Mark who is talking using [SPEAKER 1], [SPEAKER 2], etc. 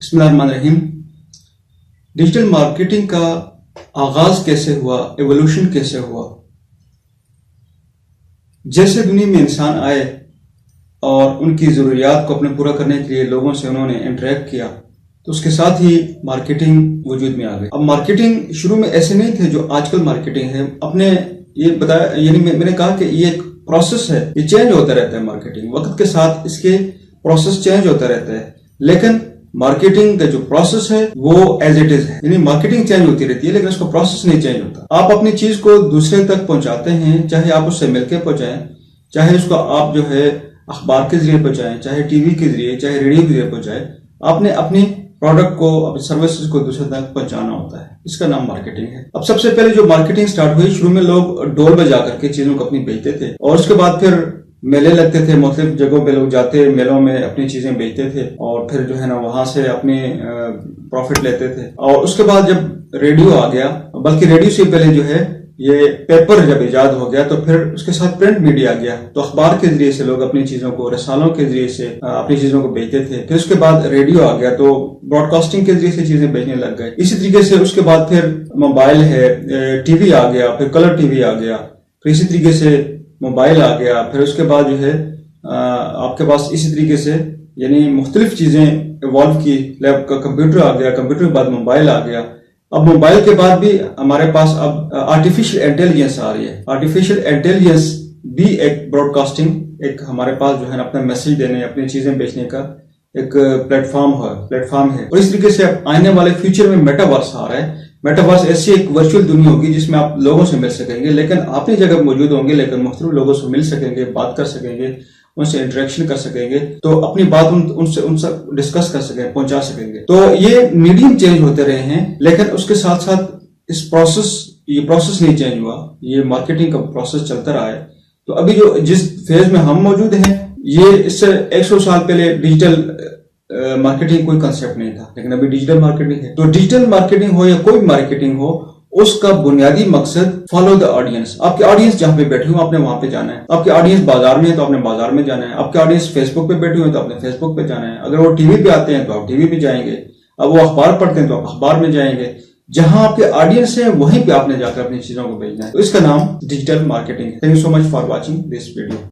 [SPEAKER 1] बिस्मिल्लाहिर्रहमानिर्रहीम। Digital marketing का आगाज कैसे हुआ, एवोल्यूशन कैसे हुआ? जैसे दुनिया में इंसान आए और उनकी ज़रूरियात को अपने पूरा करने के लिए लोगों से उन्होंने इंटरेक्ट किया, तो उसके साथ ही मार्केटिंग वजूद में आ गई। अब मार्केटिंग शुरू में ऐसे नहीं थे जो आजकल मार्केटिंग है। अपने ये बताया, यानी मैंने कहा कि ये एक प्रोसेस है, ये चेंज होता रहता है। मार्केटिंग वक्त के साथ इसके प्रोसेस चेंज होता रहता है, लेकिन मार्केटिंग का जो प्रोसेस है वो एज इट इज है। यानी मार्केटिंग चेंज होती रहती है, लेकिन उसका प्रोसेस नहीं चेंज होता। आप अपनी चीज को दूसरे तक पहुंचाते हैं, चाहे आप उससे मिलकर पहुंचाएं, चाहे उसको आप जो है अखबार के जरिए पहुंचाएं, चाहे टीवी के जरिए, चाहे रेडियो के जरिए पहुंचाएं। आपने अपनी प्रोडक्ट को, अपनी सर्विसेज को दूसरे तक पहुंचाना होता है। इसका नाम मार्केटिंग है। अब सबसे पहले जो मार्केटिंग स्टार्ट हुई, शुरू में लोग डोर में जाकर के चीजों को अपनी बेचते थे, और उसके बाद फिर मेले लगते थे, मुख्तलिफ जगहों पे लोग जाते, मेलों में अपनी चीजें बेचते थे और फिर जो है ना वहां से अपने प्रॉफिट लेते थे। और उसके बाद जब रेडियो आ गया, बल्कि रेडियो से पहले जो है ये पेपर जब इजाद हो गया, तो फिर उसके साथ प्रिंट मीडिया आ गया, तो अखबार के जरिए से लोग अपनी चीजों को, रसालों के जरिए से अपनी चीजों को बेचते थे। फिर उसके बाद रेडियो आ गया, तो ब्रॉडकास्टिंग के जरिए से चीजें बेचने लग गए। इसी तरीके से उसके बाद फिर मोबाइल है, टीवी आ गया, फिर कलर टीवी आ गया, फिर इसी तरीके से मोबाइल आ गया, फिर उसके बाद जो है आपके पास इसी तरीके से यानी मुख्तलिफ चीजें इवॉल्व की। लैब का कंप्यूटर आ गया, कंप्यूटर के बाद मोबाइल आ गया। अब मोबाइल के बाद भी हमारे पास अब आर्टिफिशियल इंटेलिजेंस आ रही है। आर्टिफिशियल इंटेलिजेंस भी एक ब्रॉडकास्टिंग, एक हमारे पास जो है ना अपना मैसेज देने, अपनी चीजें बेचने का एक प्लेटफॉर्म है। और इस तरीके से अब आने वाले फ्यूचर में मेटावर्स आ रहा है। मेटावर्स ऐसी एक वर्चुअल दुनिया होगी जिसमें आप लोगों से मिल सकेंगे, लेकिन अपनी जगह मौजूद होंगे, लेकिन मुख्तलिफ लोगों से मिल सकेंगे, बात कर सकेंगे, उनसे इंटरेक्शन कर सकेंगे, तो अपनी बात उनसे डिस्कस कर सकेंगे, पहुंचा सकेंगे। तो ये मीडियम चेंज होते रहे हैं, लेकिन उसके साथ साथ ये प्रोसेस नहीं चेंज हुआ। ये मार्केटिंग का प्रोसेस चलता रहा है। तो अभी जो जिस फेज में हम मौजूद हैं, ये इससे 100 साल पहले डिजिटल मार्केटिंग कोई कंसेप्ट नहीं था, लेकिन अभी डिजिटल मार्केटिंग है। तो डिजिटल मार्केटिंग हो या कोई मार्केटिंग हो, उसका बुनियादी मकसद फॉलो द ऑडियंस। आपके ऑडियंस जहां पे बैठे हो, आपने वहां पे जाना है। आपके ऑडियंस बाजार में है तो आपने बाजार में जाना है। आपके ऑडियंस फेसबुक पे बैठे हुए तो आपने फेसबुक पे जाना है। अगर वो टीवी पे आते हैं तो आप टीवी पे जाएंगे। अब वो अखबार पढ़ते हैं तो आप अखबार में जाएंगे। जहां आपके ऑडियंस है वहीं पे आपने जाकर अपनी चीजों को भेजना है। तो इसका नाम डिजिटल मार्केटिंग है। Thank you so much for watching this video.